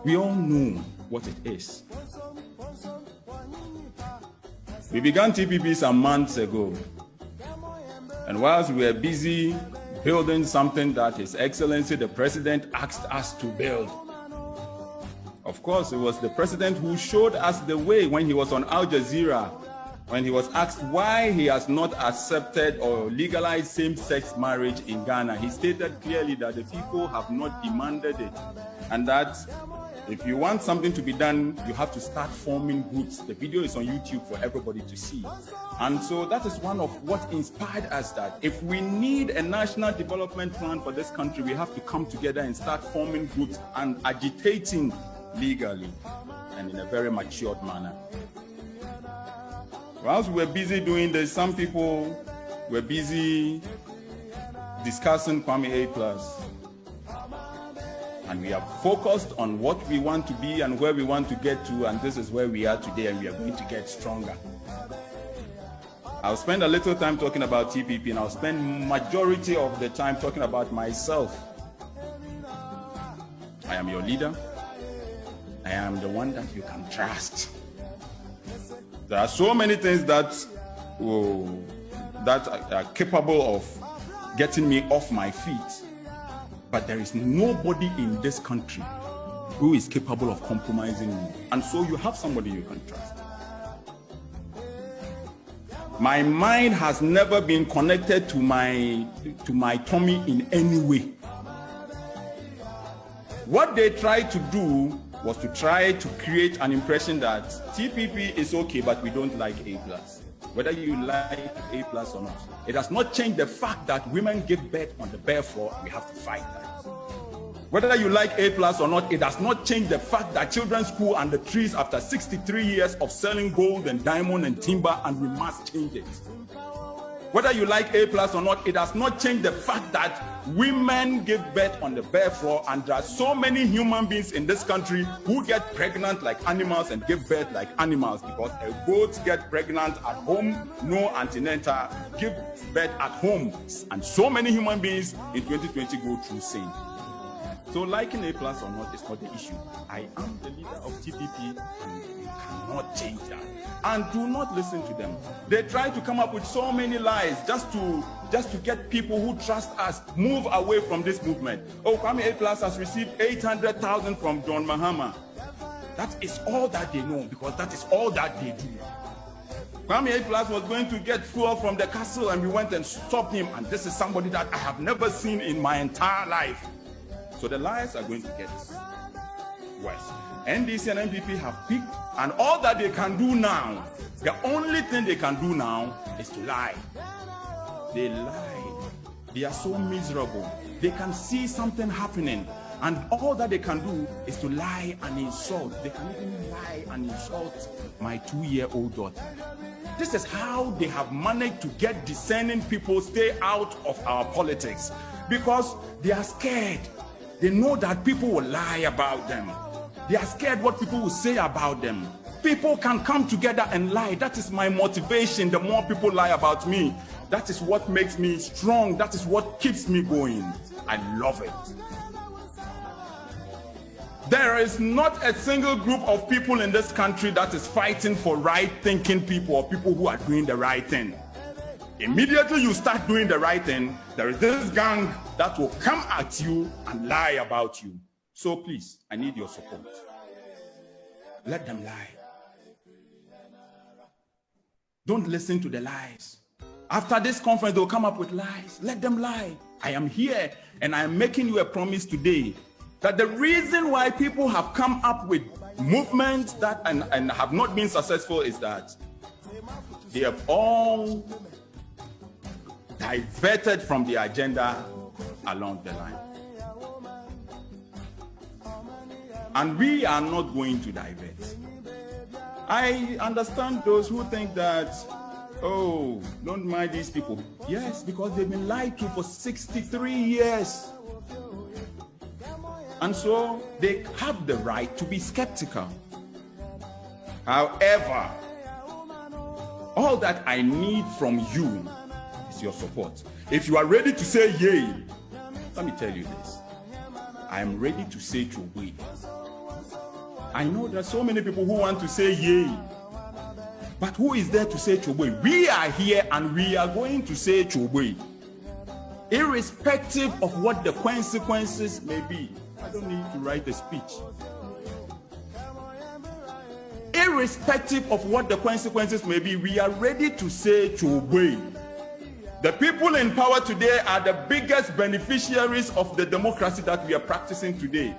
We all know what it is. We began TPP some months ago. And whilst we were busy building something that His Excellency the President asked us to build, of course, it was the President who showed us the way when he was on Al Jazeera, when he was asked why he has not accepted or legalized same-sex marriage in Ghana. He stated clearly that the people have not demanded it, and that if you want something to be done, you have to start forming groups. The video is on YouTube for everybody to see. And so that is one of what inspired us, that if we need a national development plan for this country, we have to come together and start forming groups and agitating legally and in a very matured manner. Whilst we were busy doing this, some people were busy discussing Kwame A+. And we are focused on what we want to be and where we want to get to, and this is where we are today, and we are going to get stronger. I'll spend a little time talking about TPP, and I'll spend majority of the time talking about myself. I am your leader. I am the one that you can trust. There are so many things that are capable of getting me off my feet. But there is nobody in this country who is capable of compromising me. And so you have somebody you can trust. My mind has never been connected to my tummy in any way. What they tried to do was to try to create an impression that TPP is okay, but we don't like A+. Whether you like A+ or not, it does not change the fact that women give birth on the bare floor. We have to fight that. Whether you like A+ or not, it does not change the fact that children's school and the trees after 63 years of selling gold and diamond and timber, and we must change it. Whether you like A+ or not, it does not change the fact that women give birth on the bare floor, and there are so many human beings in this country who get pregnant like animals and give birth like animals, because a goat get pregnant at home, no antenatal, give birth at home, and so many human beings in 2020 go through same. So liking A+ or not is not the issue. I am the leader of TPP, and you cannot change that. And do not listen to them. They try to come up with so many lies just to get people who trust us move away from this movement. Oh, Kwame A+ has received 800,000 from John Mahama. That is all that they know, because that is all that they do. Kwame A+ was going to get fuel from the castle, and we went and stopped him. And this is somebody that I have never seen in my entire life. So the lies are going to get worse. NDC and NPP have picked, and all that they can do now, the only thing they can do now is to lie. They lie. They are so miserable. They can see something happening, and all that they can do is to lie and insult. They can even lie and insult my 2-year-old daughter. This is how they have managed to get discerning people stay out of our politics, because they are scared. They know that people will lie about them. They are scared what people will say about them. People can come together and lie. That is my motivation. The more people lie about me, that is what makes me strong. That is what keeps me going. I love it. There is not a single group of people in this country that is fighting for right-thinking people, or people who are doing the right thing. Immediately you start doing the right thing, there is this gang that will come at you and lie about you. So please, I need your support. Let them lie. Don't listen to the lies. After this conference, they'll come up with lies. Let them lie. I am here, and I am making you a promise today that the reason why people have come up with movements that and have not been successful is that they have all diverted from the agenda along the line. And we are not going to divert. I understand those who think that, oh, don't mind these people. Yes, because they've been lied to for 63 years. And so they have the right to be skeptical. However, all that I need from you is your support. If you are ready to say yay, let me tell you this. I am ready to say to wait. I know there are so many people who want to say yay, but who is there to say Chogwe? We are here and we are going to say Chogwe, irrespective of what the consequences may be. I don't need to write a speech. Irrespective of what the consequences may be, we are ready to say Chogwe. The people in power today are the biggest beneficiaries of the democracy that we are practicing today.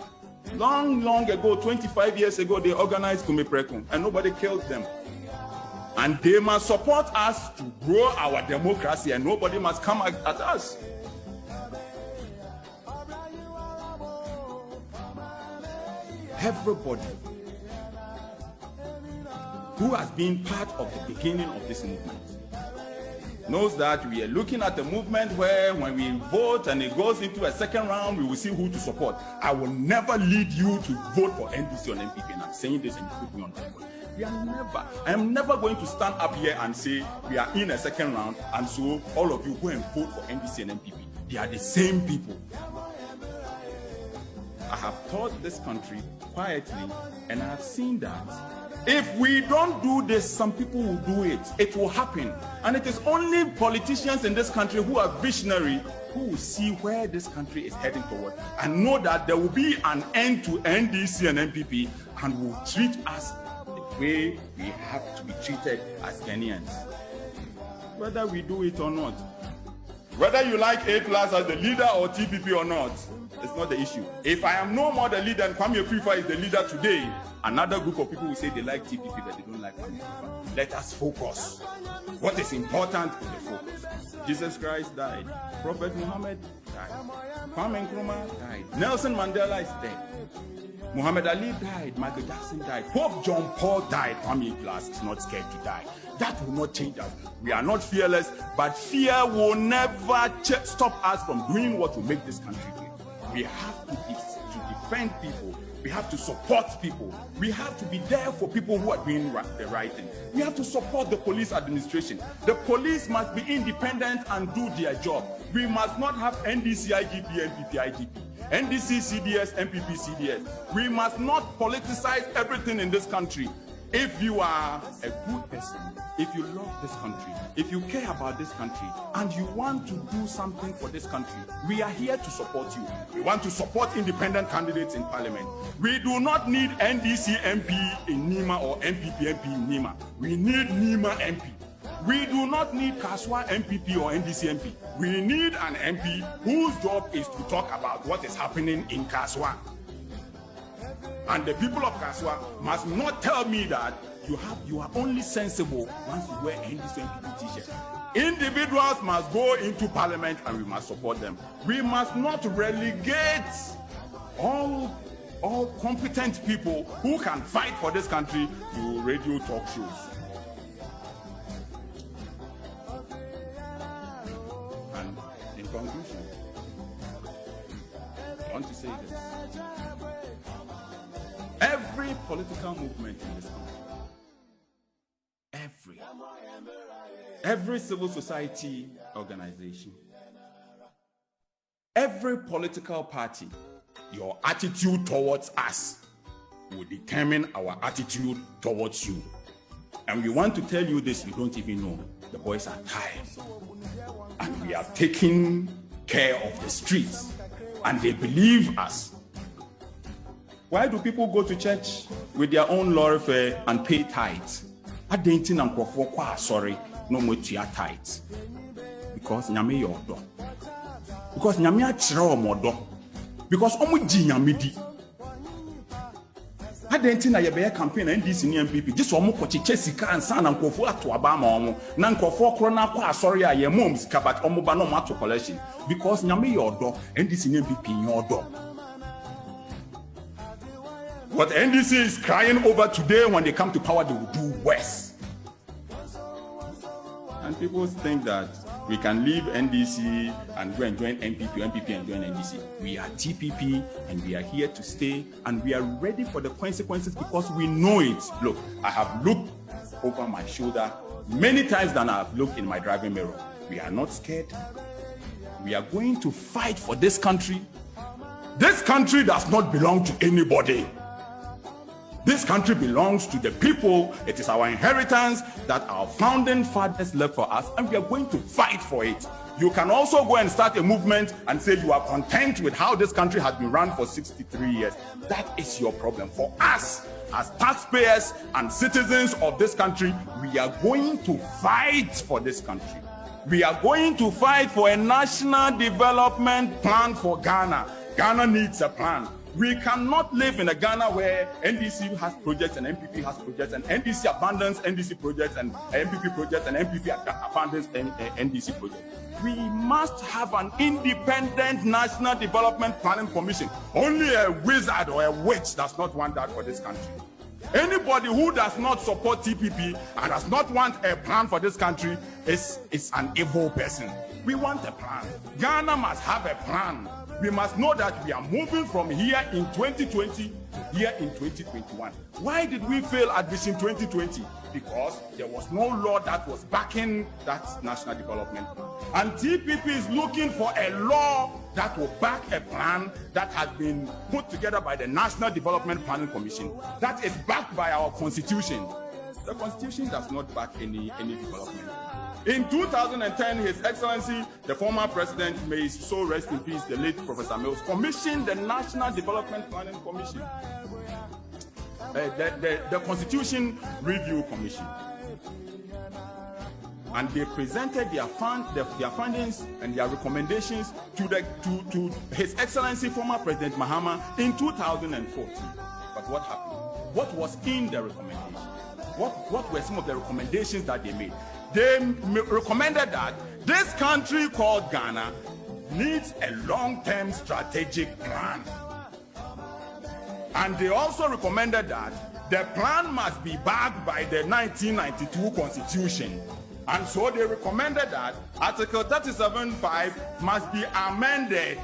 Long ago, 25 years ago, they organized Kumiprekum and nobody killed them. And they must support us to grow our democracy and nobody must come at us. Everybody who has been part of the beginning of this movement knows that we are looking at the movement where when we vote and it goes into a second round, we will see who to support. I will never lead you to vote for NDC or NPP, and I'm saying this and put me on record. I am never going to stand up here and say we are in a second round and so all of you go and vote for NDC and NPP. They are the same people. I have taught this country quietly and I have seen that if we don't do this, some people will do it. It will happen. And it is only politicians in this country who are visionary who will see where this country is heading toward and know that there will be an end to NDC and NPP and will treat us the way we have to be treated as Ghanaians. Whether we do it or not. Whether you like A+ as the leader or TPP or not, it's not the issue. If I am no more the leader and Kwame A is the leader today, another group of people will say they like TPP but they don't like Kwame A. Let us focus. What is important is the focus. Jesus Christ died. Prophet Muhammad died. Kwame Nkrumah died. Nelson Mandela is dead. Muhammad Ali died. Michael Jackson died. Pope John Paul died. Kwame A+ is not scared to die. That will not change us. We are not fearless, but fear will never stop us from doing what will make this country great. We have to defend people. We have to support people. We have to be there for people who are doing the right thing. We have to support the police administration. The police must be independent and do their job. We must not have NDC IGP, NPP IGP, NDC CDS, MPP CDS. We must not politicize everything in this country. If you are a good person, if you love this country, if you care about this country, and you want to do something for this country, we are here to support you. We want to support independent candidates in parliament. We do not need NDC MP in Nima or MPP MP in Nima. We need Nima MP. We do not need Kaswa MPP or NDC MP. We need an MP whose job is to talk about what is happening in Kaswa. And the people of Kaswa must not tell me that you are only sensible once you wear NDC MPP t-shirt. Individuals must go into parliament and we must support them. We must not relegate all competent people who can fight for this country to radio talk shows. And in conclusion, I want to say this. Every political movement in this country, every civil society organization, every political party, your attitude towards us will determine our attitude towards you. And we want to tell you this, you don't even know. The boys are tired. And we are taking care of the streets. And they believe us. Why do people go to church with their own lorry fare and pay tithes? I don't think sorry, no more tithes. Because nyame yodo. Because nyame achira omodo. Because omuji nyame di. I don't think na yebe campaign NDC ni MPP. Just omo ko cheche sika ansa na nkofo ato aba ma omo. Na nkofo kro na kwa sorry a ye mom sika but omo ba no ma to collection. Because nyame yodo, NDC ni MPP yodo. What NDC is crying over today, when they come to power, they will do worse. And people think that we can leave NDC and go and join MPP and join NDC. We are TPP and we are here to stay and we are ready for the consequences because we know it. Look, I have looked over my shoulder many times than I have looked in my driving mirror. We are not scared. We are going to fight for this country. This country does not belong to anybody. This country belongs to the people. It is our inheritance that our founding fathers left for us, and we are going to fight for it. You can also go and start a movement and say you are content with how this country has been run for 63 years. That is your problem. For us, as taxpayers and citizens of this country, we are going to fight for this country. We are going to fight for a national development plan for Ghana. Ghana needs a plan. We cannot live in a Ghana where NDC has projects and MPP has projects, and NDC abandons NDC projects and MPP projects, and MPP abandons NDC projects. We must have an independent National Development Planning Commission. Only a wizard or a witch does not want that for this country. Anybody who does not support TPP and does not want a plan for this country is an evil person. We want a plan. Ghana must have a plan. We must know that we are moving from here in 2020 to here in 2021. Why did we fail at Vision 2020? Because there was no law that was backing that national development plan. And TPP is looking for a law that will back a plan that has been put together by the National Development Planning Commission, that is backed by our constitution. The constitution does not back any development. In 2010, His Excellency, the former president, may his soul rest in peace, the late Professor Mills, commissioned the National Development Planning Commission, the Constitution Review Commission. And they presented their findings and their recommendations to His Excellency, former President Mahama, in 2014. But what happened? What was in the recommendation? What were some of the recommendations that they made? They recommended that this country called Ghana needs a long-term strategic plan. And they also recommended that the plan must be backed by the 1992 Constitution. And so they recommended that Article 37.5 must be amended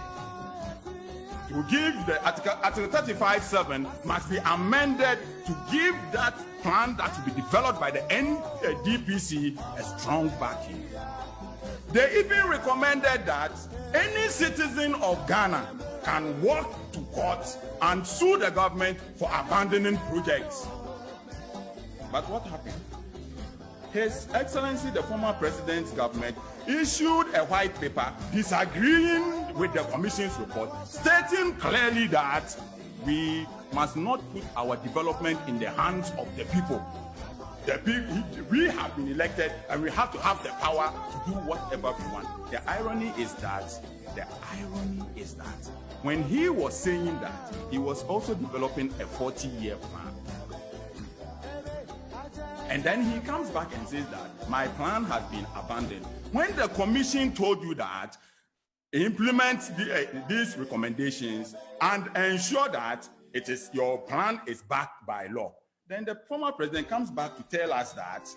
to give the Article 35.7 must be amended to give that plan that will be developed by the NDPC a strong backing. They even recommended that any citizen of Ghana can walk to court and sue the government for abandoning projects. But what happened? His Excellency, the former president's government, issued a white paper disagreeing with the commission's report, stating clearly that we must not put our development in the hands of the people. We have been elected and we have to have the power to do whatever we want. The irony is that when he was saying that, he was also developing a 40-year plan. And then he comes back and says that my plan has been abandoned. When the commission told you that, implement these recommendations and ensure that your plan is backed by law, then the former president comes back to tell us that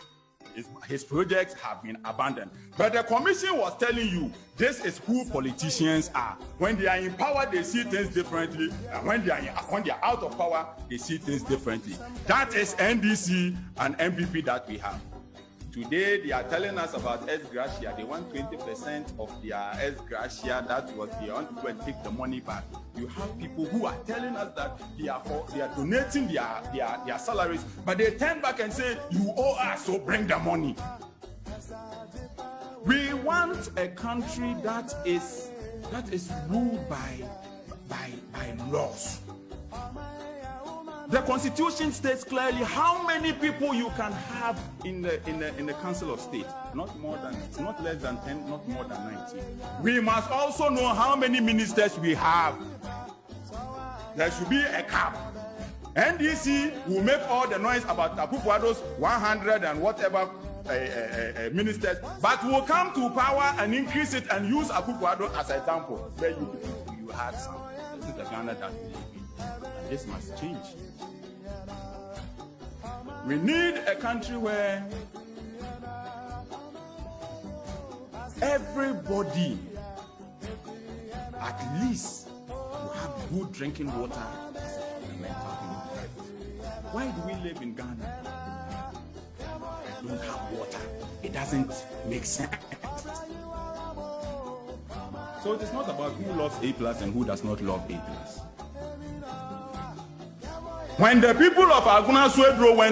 his projects have been abandoned. But the commission was telling you this is who politicians are. When they are in power, they see things differently, and when they are out of power, they see things differently. That is NDC and MPP that we have. Today, they are telling us about S. Gracia. They want 20% of their S. Gracia. That was they want to go and take the money back. You have people who are telling us that they are donating their salaries, but they turn back and say, you owe us, so bring the money. We want a country that is ruled by laws. The Constitution states clearly how many people you can have in the Council of State. Not less than 10, not more than 90. We must also know how many ministers we have. There should be a cap. NDC will make all the noise about Akufo-Addo's 100 and whatever ministers, but will come to power and increase it and use Akufo-Addo as an example. Where you had some. This is the Ghana that we live in. And this must change. We need a country where everybody at least will have good drinking water as a fundamental human right. Why do we live in Ghana and don't have water? It doesn't make sense. So it is not about who loves A+ and who does not love A+. When the people of Aguna Swedro went